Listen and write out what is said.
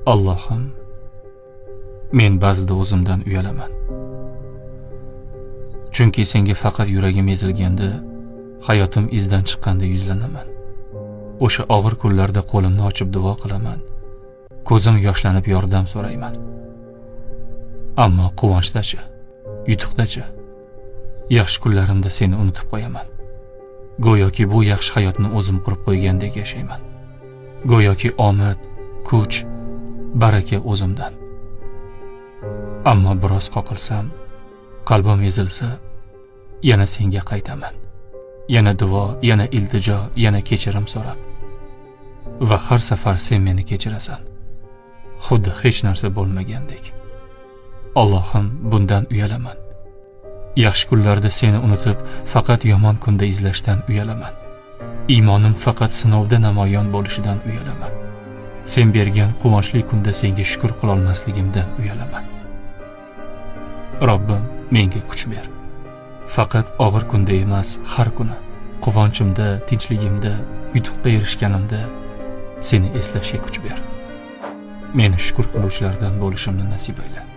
Allohim, men ba'zida o'zimdan uyalaman. Chunki senga faqat yuragim ezilganda, hayotim izdan chiqqanda yuzlanaman. O'sha og'ir kunlarda qo'limni ochib duo qilaman. Ko'zim yoshlanib yordam so'rayman. Ammo quvonchdachi, yutuqdachi, yaxshi kunlarimda seni unutib qo'yaman. Go'yoki bu yaxshi hayotni o'zim qurib qo'ygandek yashayman. Go'yoki omad, kuch, baraka o'zimdan. Ammo biroz qoqilsam, qalbim ezilsa, yana senga qaytaman. Yana duo, yana iltijo, yana kechirim so'rab. Va har safar sen meni kechirasan. Xuddi hech narsa bo'lmagandek. Allohim, bundan uyalaman. Yaxshi kunlarda seni unutib, faqat yomon kunda izlashdan uyalaman. Iymonim faqat sinovda namoyon bo'lishidan uyalaman. Sen bergan quvonchli kunda senga shukr qila olmasligimdan uyalaman. Robbim, menga kuch ber. Faqat og'ir kunda emas, har kuni, quvonchimda, tinchligimda, yutuqqa erishganimda seni eslashga kuch ber. Meni shukr qiluvchilardan bo'lishimni nasib ayla.